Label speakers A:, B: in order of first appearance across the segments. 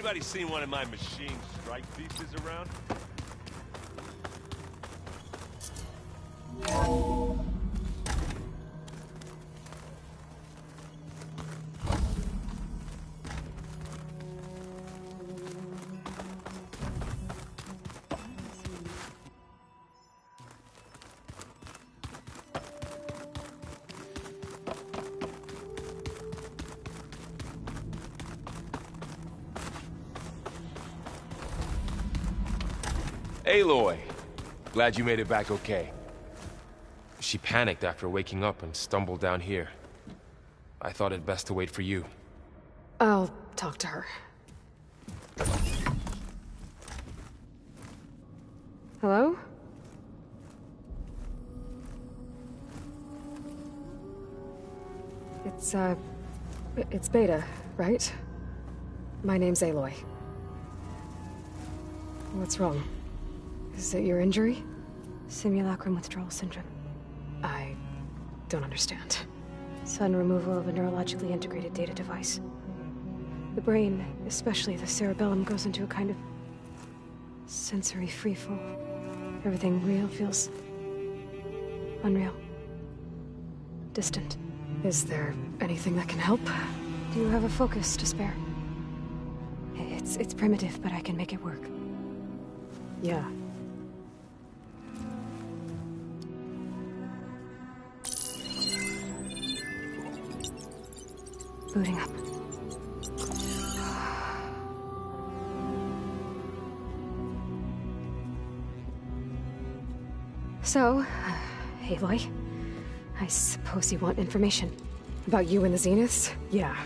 A: Anybody seen one of my machine strike pieces around? Aloy, glad you made it back okay. She panicked after waking up and stumbled down here. I thought it best to wait for you.
B: I'll talk to her. Hello? It's Beta, right? My name's Aloy. What's wrong? Is it your injury?
C: Simulacrum withdrawal syndrome.
B: I don't understand.
C: Sudden removal of a neurologically integrated data device. The brain, especially the cerebellum, goes into a kind of sensory freefall. Everything real feels unreal. Distant.
B: Is there anything that can help?
C: Do you have a focus to spare? It's primitive, but I can make it work.
B: Yeah.
C: Booting up. So, Aloy, I suppose you want information.
B: About you and the Zeniths? Yeah.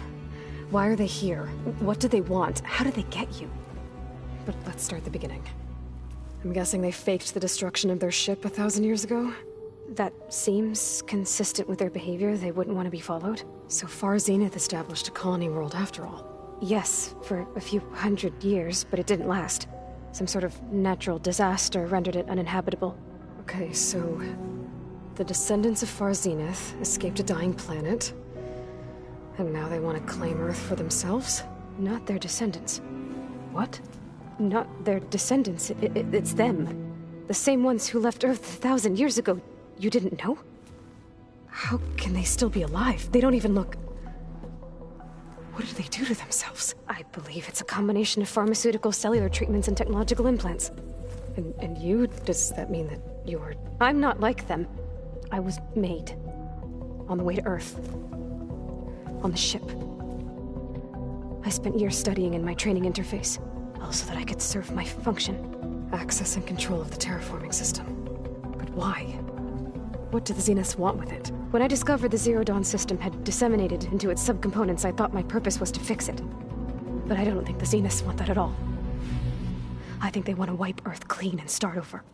B: Why are they here? What do they want? How did they get you? But let's start at the beginning. I'm guessing they faked the destruction of their ship 1,000 years ago?
C: That seems consistent with their behavior. They wouldn't want to be followed.
B: So far, Zenith established a colony world after all.
C: Yes, for a few hundred years, but it didn't last. Some sort of natural disaster rendered it uninhabitable.
B: Okay, so the descendants of Far Zenith escaped a dying planet, and now they want to claim Earth for themselves?
C: Not their descendants.
B: What?
C: Not their descendants. It's them. The same ones who left Earth 1,000 years ago. You didn't know?
B: How can they still be alive? They don't even look... What did they do to themselves?
C: I believe it's a combination of pharmaceutical, cellular treatments, and technological implants.
B: And you? Does that mean that you're...
C: I'm not like them. I was made. On the way to Earth. On the ship. I spent years studying in my training interface. All so that I could serve my function.
B: Access and control of the terraforming system. But why? What do the Zeniths want with it?
C: When I discovered the Zero Dawn system had disseminated into its subcomponents, I thought my purpose was to fix it. But I don't think the Zeniths want that at all. I think they want to wipe Earth clean and start over.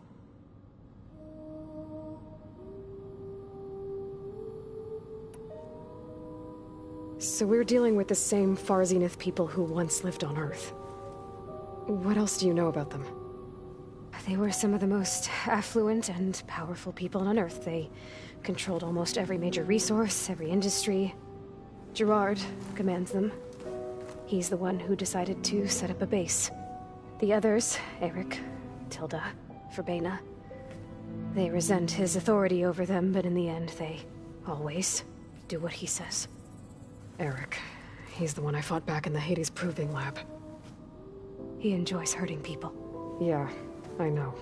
B: So we're dealing with the same Far Zenith people who once lived on Earth. What else do you know about them?
C: They were some of the most affluent and powerful people on Earth. They controlled almost every major resource, every industry. Gerard commands them. He's the one who decided to set up a base. The others, Eric, Tilda, Verbena, they resent his authority over them, but in the end, they always do what he says.
B: Eric. He's the one I fought back in the Hades Proving Lab.
C: He enjoys hurting people.
B: Yeah, I know.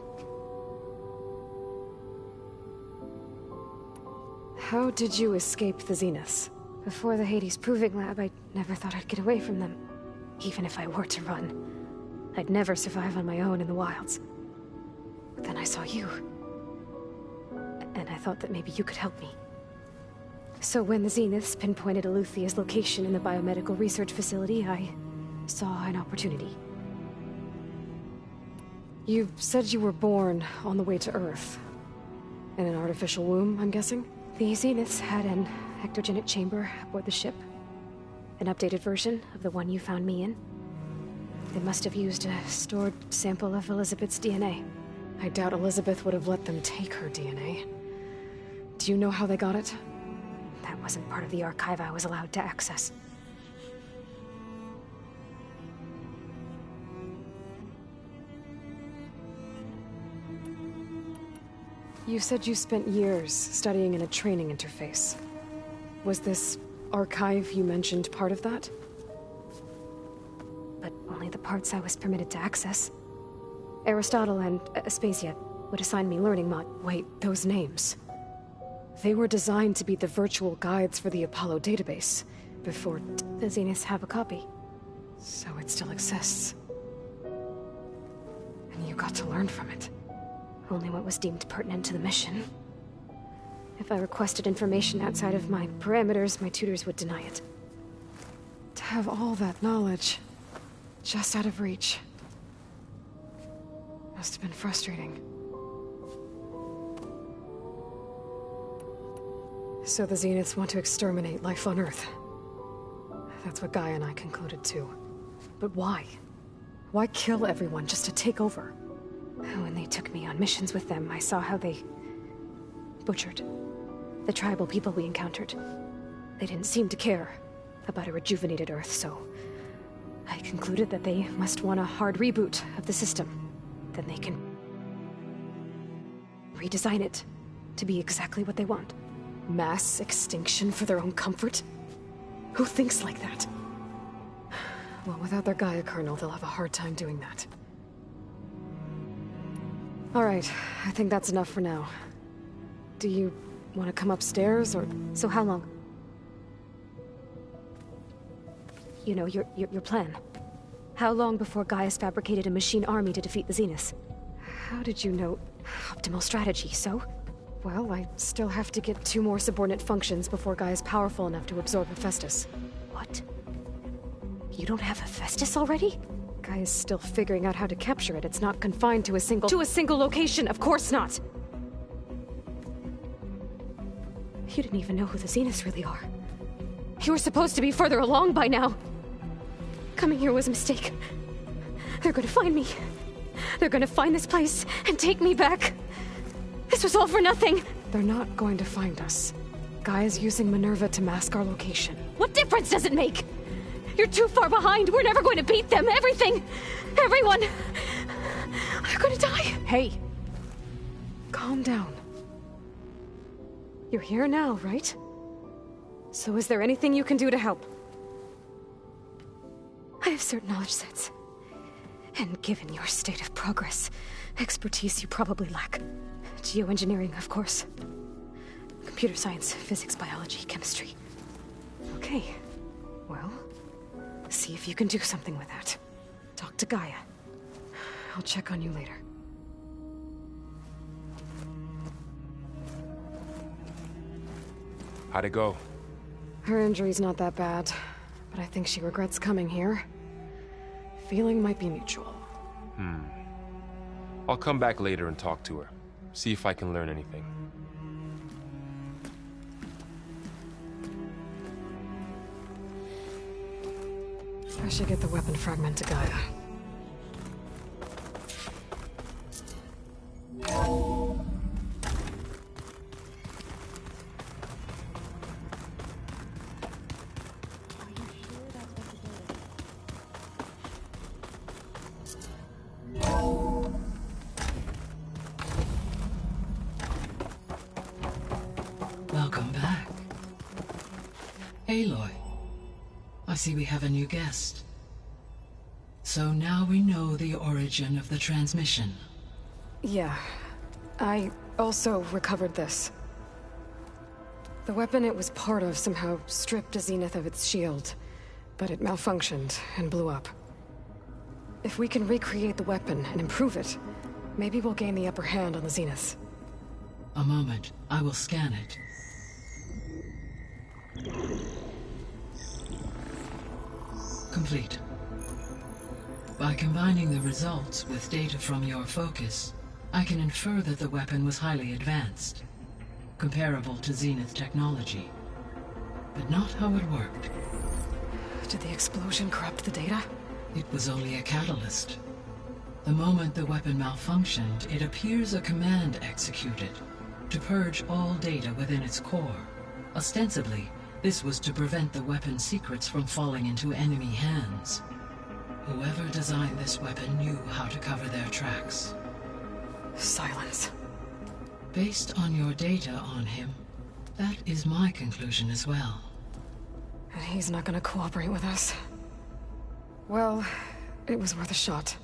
B: How did you escape the Zeniths?
C: Before the Hades Proving Lab, I never thought I'd get away from them. Even if I were to run. I'd never survive on my own in the wilds. But then I saw you. And I thought that maybe you could help me. So when the Zeniths pinpointed Eluthia's location in the biomedical research facility, I saw an opportunity.
B: You said you were born on the way to Earth. In an artificial womb, I'm guessing?
C: The Zeniths had an ectogenic chamber aboard the ship. An updated version of the one you found me in. They must have used a stored sample of Elizabeth's DNA.
B: I doubt Elizabeth would have let them take her DNA. Do you know how they got it?
C: That wasn't part of the archive I was allowed to access.
B: You said you spent years studying in a training interface. Was this archive you mentioned part of that?
C: But only the parts I was permitted to access. Aristotle and Aspasia would assign me learning mod.
B: Wait, those names. They were designed to be the virtual guides for the Apollo database, before...
C: The Zeniths have a copy.
B: So it still exists. And you got to learn from it.
C: Only what was deemed pertinent to the mission. If I requested information outside of my parameters, my tutors would deny it.
B: To have all that knowledge, just out of reach. Must have been frustrating. So the Zeniths want to exterminate life on Earth. That's what Guy and I concluded too. But why? Why kill everyone just to take over?
C: When they took me on missions with them, I saw how they... butchered the tribal people we encountered. They didn't seem to care about a rejuvenated Earth, so... I concluded that they must want a hard reboot of the system. Then they can... redesign it to be exactly what they want.
B: Mass extinction for their own comfort? Who thinks like that? Well, without their Gaia kernel, they'll have a hard time doing that. Alright, I think that's enough for now. Do you want to come upstairs, or...
C: So how long? You know, your plan. How long before Gaius fabricated a machine army to defeat the Zeniths?
B: How did you know?
C: Optimal strategy, so?
B: Well, I still have to get 2 more subordinate functions before Guy is powerful enough to absorb Hephaestus.
C: What? You don't have Hephaestus already?
B: Guy is still figuring out how to capture it. It's not confined to a single location, of course not!
C: You didn't even know who the Zeniths really are. You were supposed to be further along by now. Coming here was a mistake. They're gonna find me. They're gonna find this place and take me back. This was all for nothing!
B: They're not going to find us. Guy is using Minerva to mask our location.
C: What difference does it make? You're too far behind. We're never going to beat them. Everything, everyone, are gonna die.
B: Hey, calm down. You're here now, right? So is there anything you can do to help?
C: I have certain knowledge sets. And given your state of progress, expertise you probably lack. Geoengineering, of course. Computer science, physics, biology, chemistry.
B: Okay. Well, see if you can do something with that. Talk to Gaia. I'll check on you later.
A: How'd it go?
B: Her injury's not that bad, but I think she regrets coming here. Feeling might be mutual.
A: I'll come back later and talk to her. See if I can learn anything.
B: I should get the weapon fragment to Gaia.
D: Welcome back. Aloy. I see we have a new guest. So now we know the origin of the transmission.
B: Yeah. I also recovered this. The weapon it was part of somehow stripped a Zenith of its shield, but it malfunctioned and blew up. If we can recreate the weapon and improve it, maybe we'll gain the upper hand on the Zeniths.
D: A moment. I will scan it. Complete. By combining the results with data from your focus, I can infer that the weapon was highly advanced, comparable to Zenith technology, but not how it worked.
B: Did the explosion corrupt the data?
D: It was only a catalyst. The moment the weapon malfunctioned, it appears a command executed to purge all data within its core. Ostensibly, this was to prevent the weapon's secrets from falling into enemy hands. Whoever designed this weapon knew how to cover their tracks.
B: Silence.
D: Based on your data on him, that is my conclusion as well.
B: And he's not gonna cooperate with us. Well, it was worth a shot.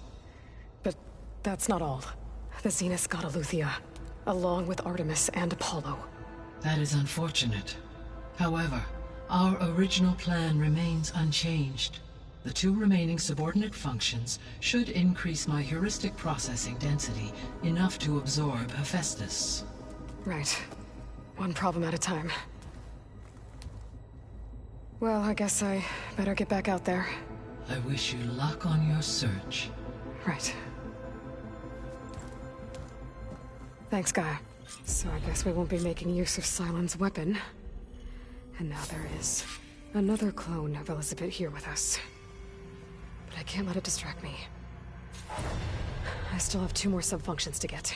B: But that's not all. The Zeniths got Aletheia, along with Artemis and Apollo.
D: That is unfortunate. However, our original plan remains unchanged. The 2 remaining subordinate functions should increase my heuristic processing density enough to absorb Hephaestus.
B: Right. One problem at a time. Well, I guess I better get back out there.
D: I wish you luck on your search.
B: Right. Thanks, Gaia. So I guess we won't be making use of Cylon's weapon. And now there is another clone of Elizabeth here with us. But I can't let it distract me. I still have 2 more sub-functions to get.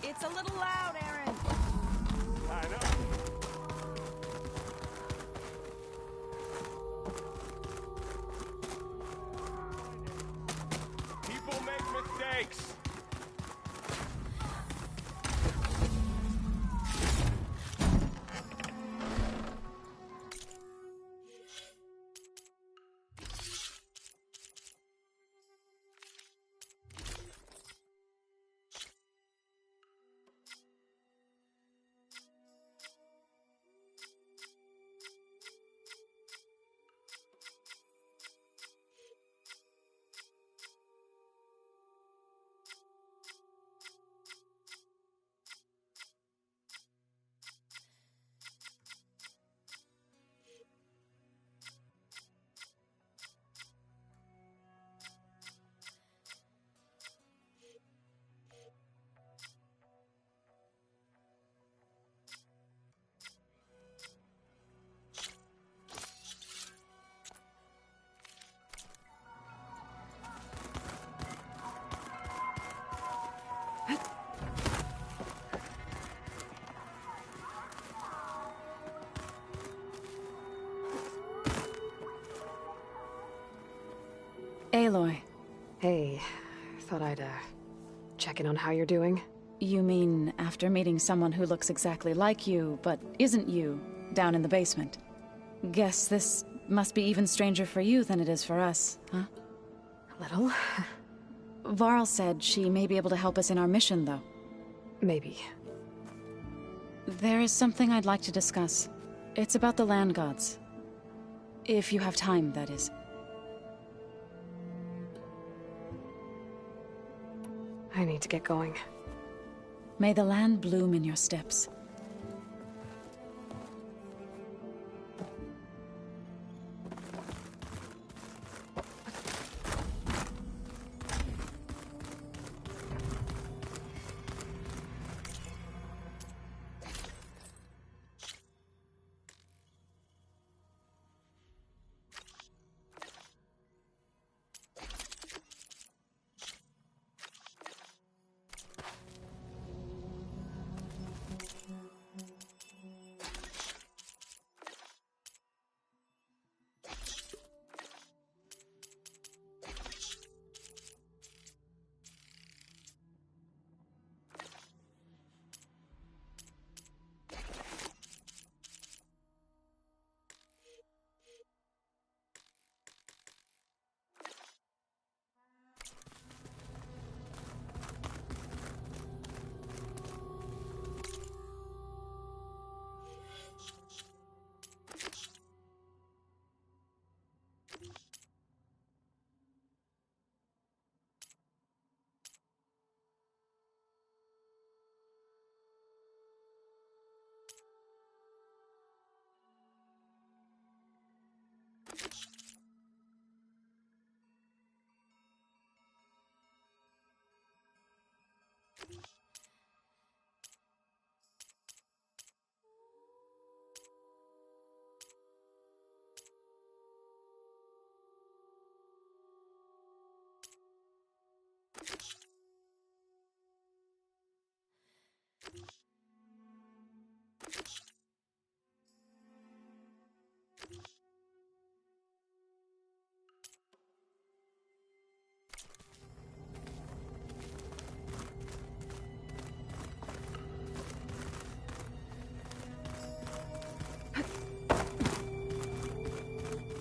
E: It's a little loud, Aaron.
A: I know. People make mistakes.
C: Aloy,
B: Hey, thought I'd, check in on how you're doing.
C: you mean after meeting someone who looks exactly like you, but isn't you, down in the basement? Guess this must be even stranger for you than it is for us, huh?
B: A little.
C: Varl said she may be able to help us in our mission, though.
B: Maybe.
C: There is something I'd like to discuss. It's about the land gods. If you have time, that is.
B: I need to get going.
C: May the land bloom in your steps.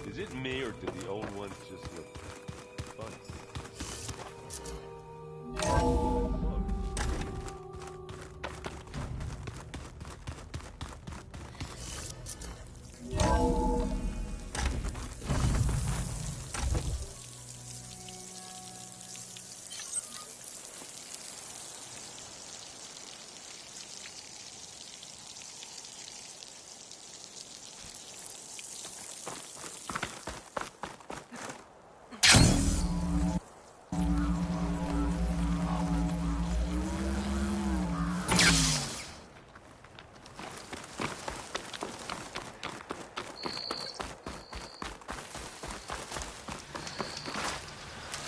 F: Is it me, or do the old ones just look funny?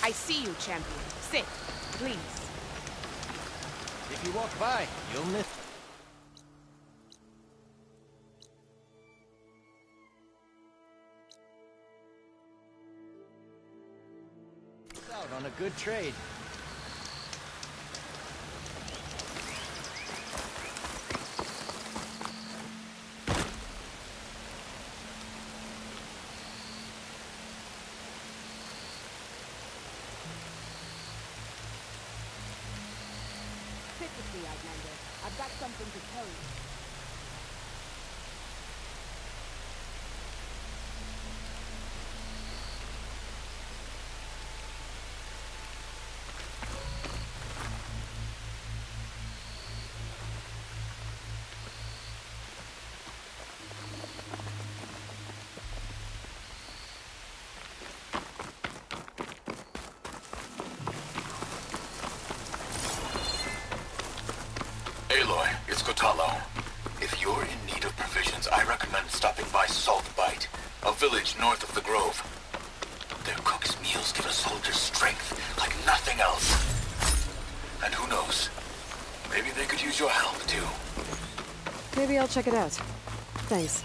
E: I see you, champion. Sit, please.
G: If you walk by, you'll miss. Out on a good trade.
E: Sit with me, Outlander. I've got something to tell you.
H: Aloy, it's Kotalo. If you're in need of provisions, I recommend stopping by Saltbite, a village north of the Grove. Their cook's meals give a soldier strength like nothing else. And who knows, maybe they could use your help too.
B: Maybe I'll check it out. Thanks.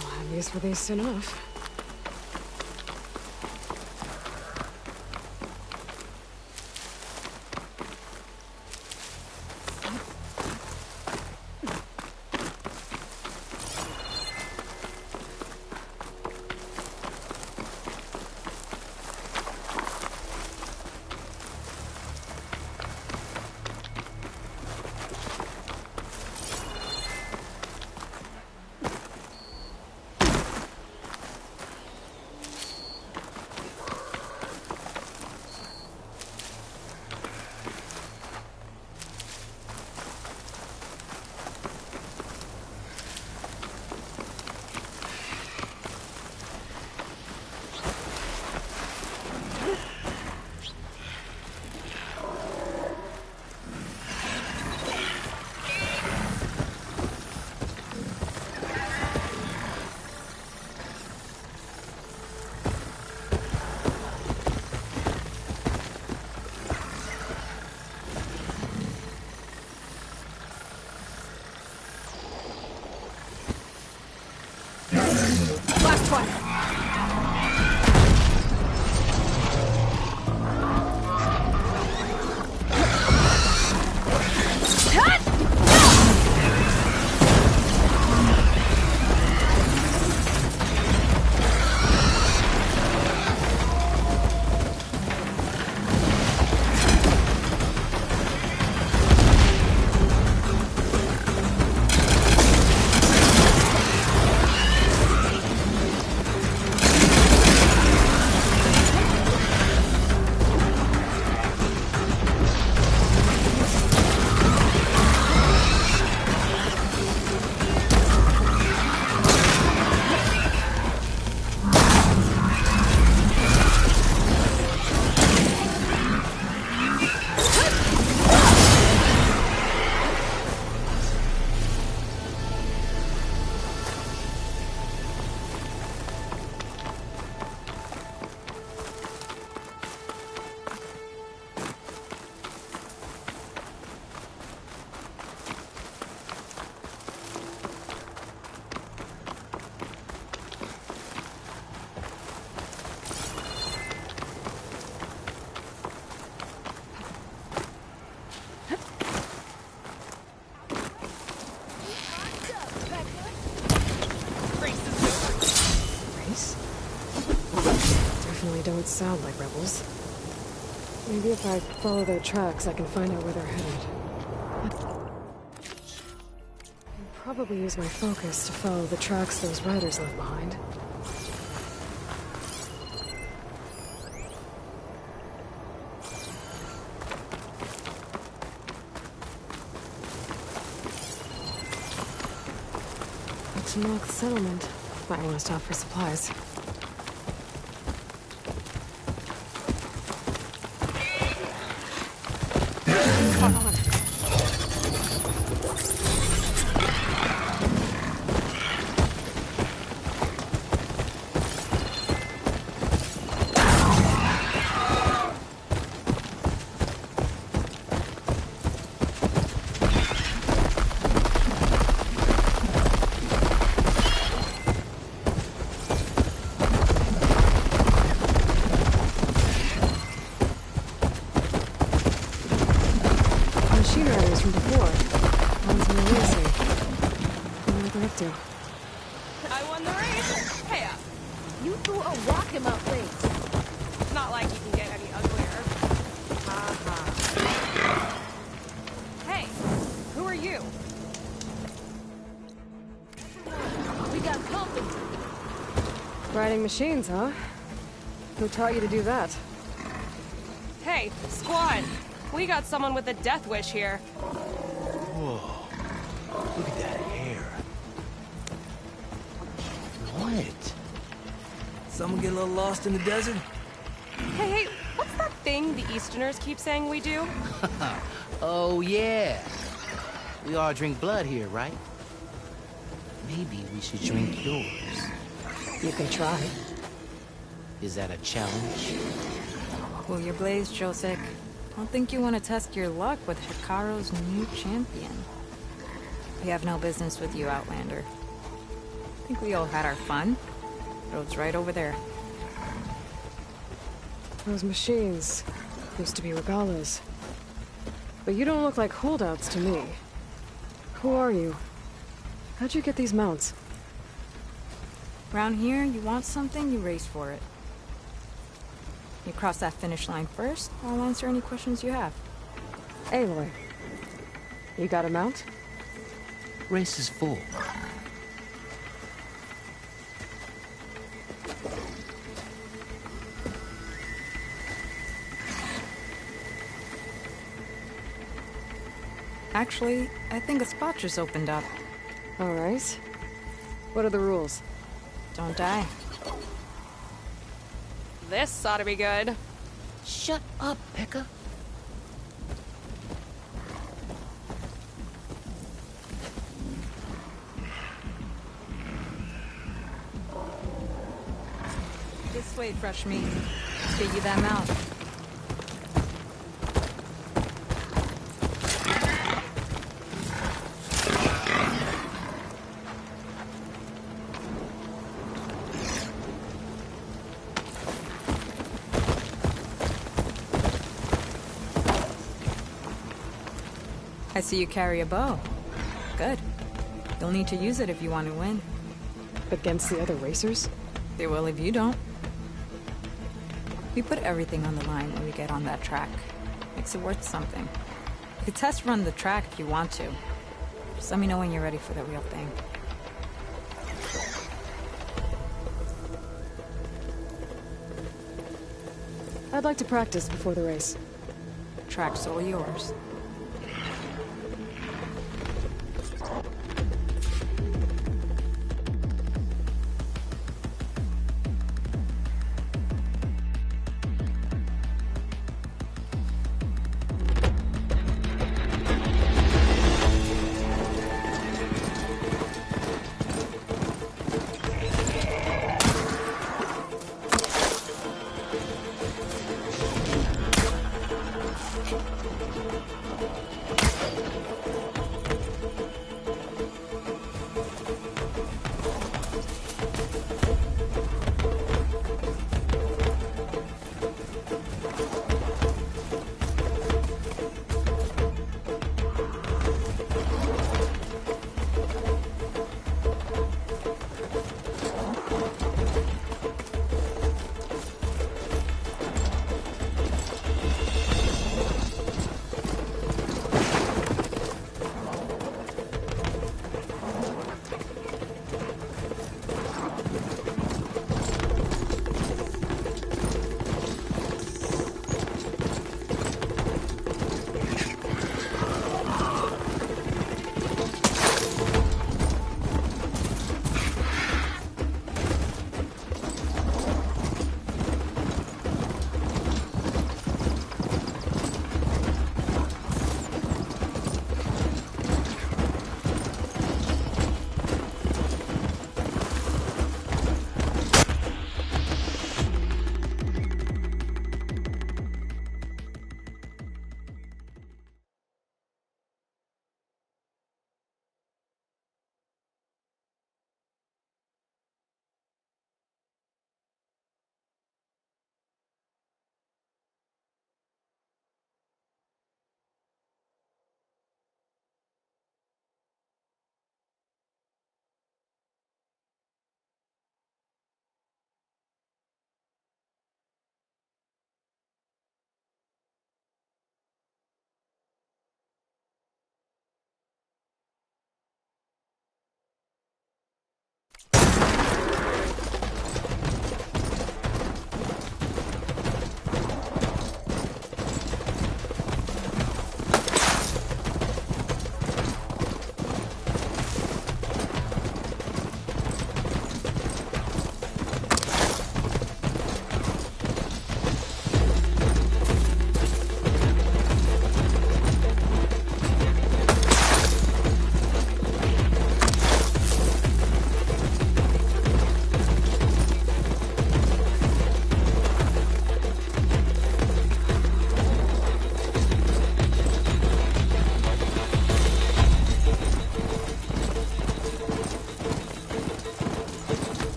B: I'll have use for these soon enough. Last one! certainly don't sound like rebels. Maybe if I follow their tracks, I can find out where they're headed. I'll probably use my focus to follow the tracks those riders left behind. It's a locked settlement. Might want to stop for supplies. From before. Ones were racing. I wonder what they're up to.
I: I won the race. Hey,
E: You threw a rock in my face.
I: it's not like you can get any uglier. Hey, who are you?
E: We got company.
B: Riding machines, huh? Who taught you to do that?
I: Hey, squad. We got someone with a death wish here.
G: Whoa. Look at that hair. What? Someone get a little lost in the desert?
I: Hey, what's that thing the Easterners keep saying we do?
G: Oh, yeah. We all drink blood here, right? Maybe we should drink yours.
B: You can try.
G: Is that a challenge?
J: Cool your blaze, Josek. Don't think you want to test your luck with Hikaru's new champion. We have no business with you, Outlander. I think we all had our fun. Road's right over there.
B: Those machines used to be regalas. But you don't look like holdouts to me. Who are you? How'd you get these mounts?
J: Around here, you want something, you race for it. You cross that finish line first, I'll answer any questions you have.
B: Aloy. You got a mount?
G: Race is full.
J: Actually, I think a spot just opened up.
B: All right. What are the rules?
J: Don't die.
I: This ought to be good.
G: Shut up, Pekka.
J: This way, fresh meat. Get you that mount. I see you carry a bow. Good. You'll need to use it if you want to win.
B: Against the other racers?
J: They will if you don't. We put everything on the line when we get on that track. Makes it worth something. You could test run the track if you want to. Just let me know when you're ready for the real thing.
B: I'd like to practice before the race.
J: Track's all yours.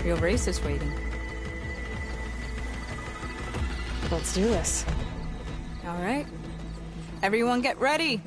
J: Real race is waiting.
B: Let's do this.
J: All right. Everyone get ready.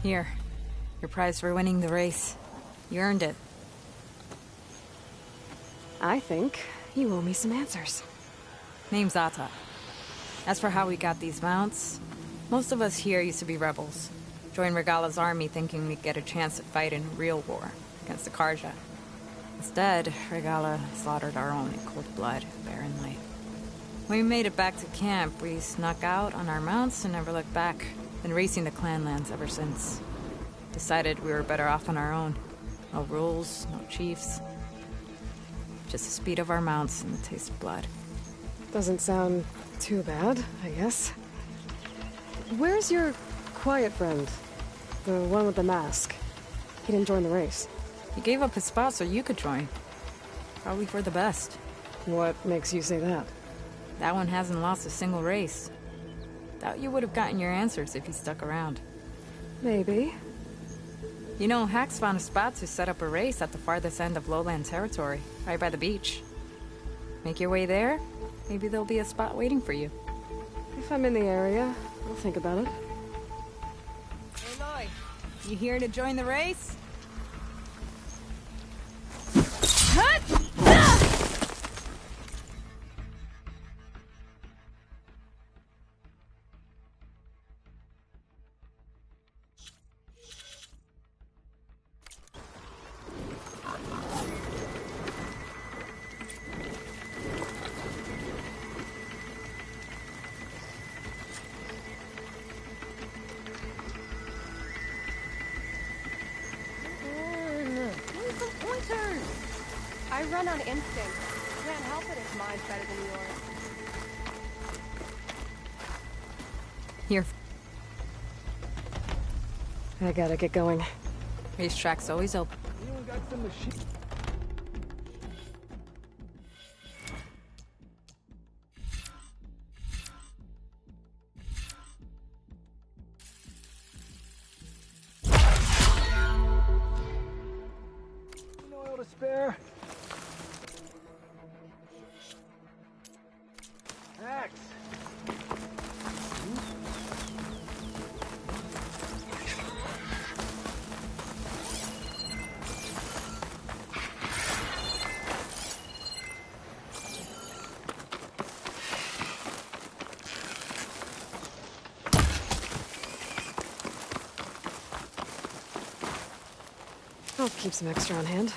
J: Here, your prize for winning the race. You earned it.
B: I think you owe me some answers.
J: Name's Ata. As for how we got these mounts, most of us here used to be rebels. Joined Regala's army thinking we'd get a chance to fight in a real war against the Karja. Instead, Regala slaughtered our own in cold blood, barren light. When we made it back to camp, we snuck out on our mounts and never looked back. Been racing the clan lands ever since. Decided we were better off on our own. No rules, no chiefs. Just the speed of our mounts and the taste of blood.
B: Doesn't sound too bad, I guess. Where's your quiet friend? The one with the mask. He didn't join the race.
J: He gave up his spot so you could join. Probably for the best.
B: What makes you say that?
J: That one hasn't lost a single race. Doubt you would have gotten your answers if he stuck around.
B: Maybe.
J: You know, Hax found a spot to set up a race at the farthest end of lowland territory, right by the beach. Make your way there, maybe there'll be a spot waiting for you.
B: If I'm in the area, I'll think about it.
J: Hey, Lloyd. You here to join the race?
I: run on instinct. Can't help it if mine's better than yours.
J: Here.
B: I gotta get going.
J: Racetrack's always open.
F: Anyone got some machine? No oil to spare. Axe.
B: I'll keep some extra on hand.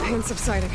B: Pain's subsiding.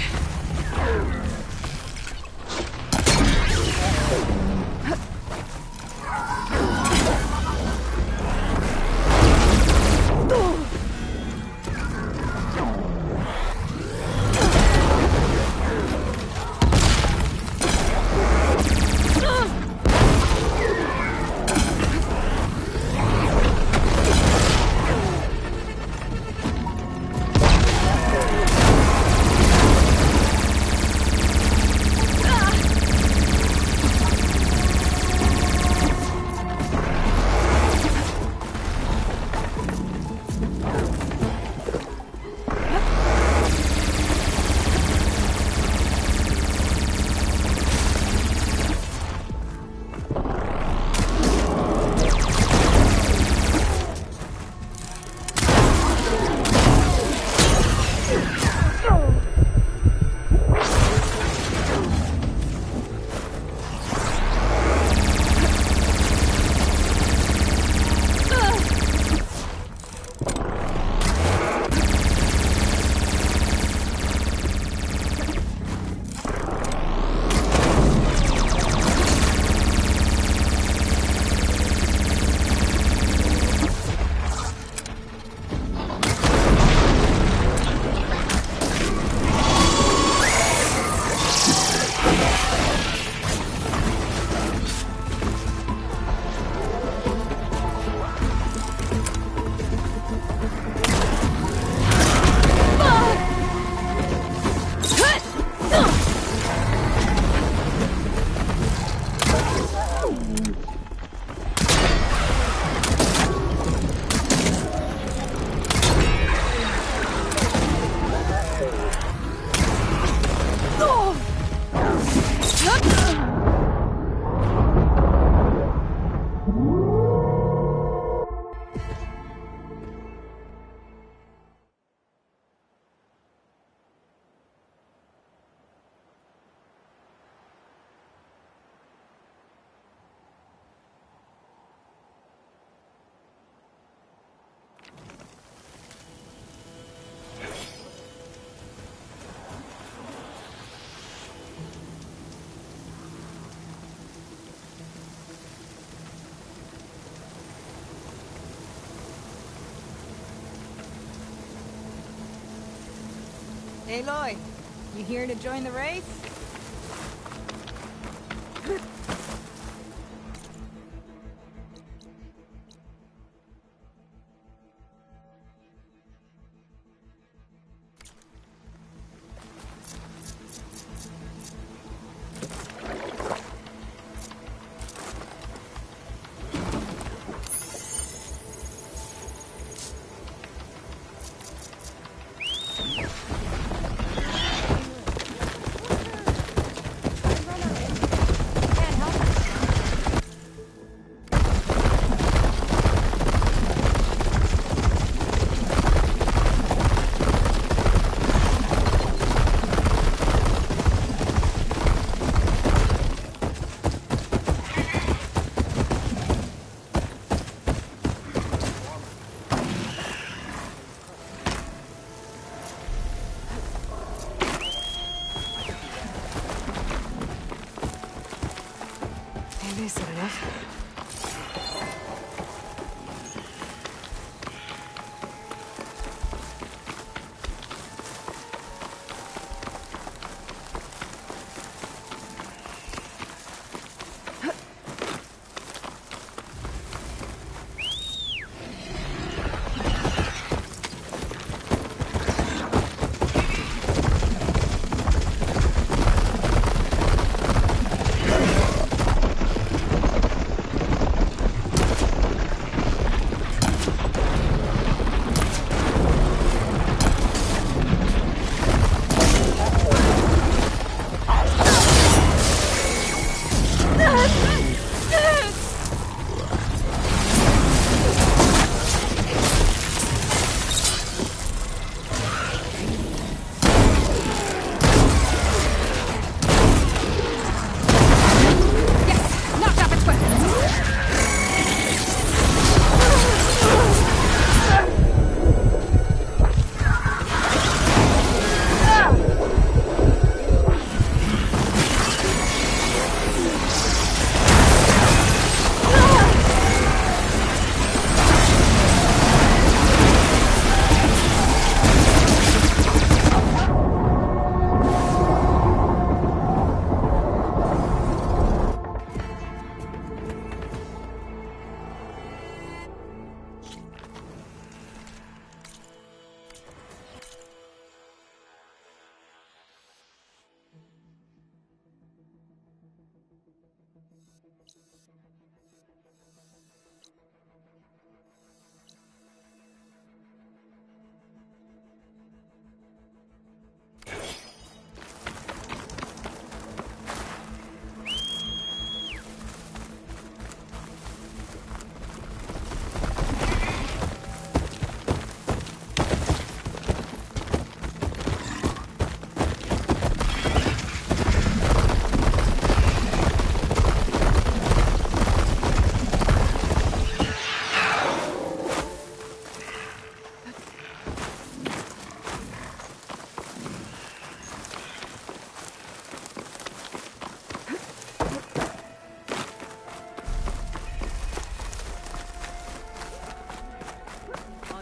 J: Aloy, you here to join the race?
B: Maybe is that enough?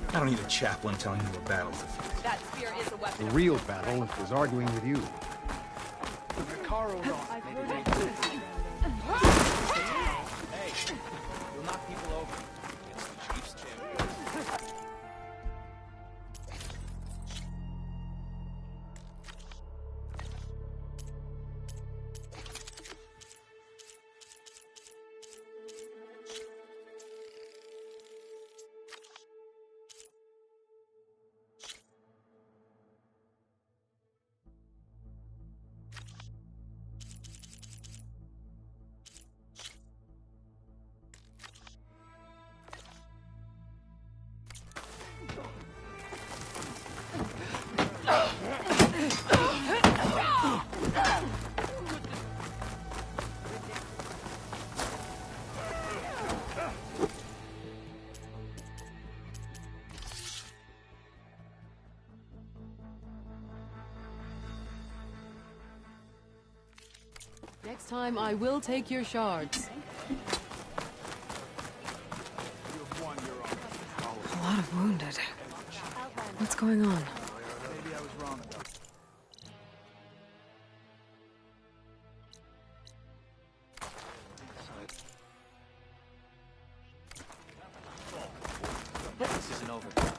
K: I don't need a chaplain telling you a battle's a fight.
I: That spear is a weapon.
L: The real battle is arguing with you.
G: Hey, you'll knock people over. It's the Chief's champion.
M: Next time, I will take your shards.
B: A lot of wounded. What's going on?
G: isn't over.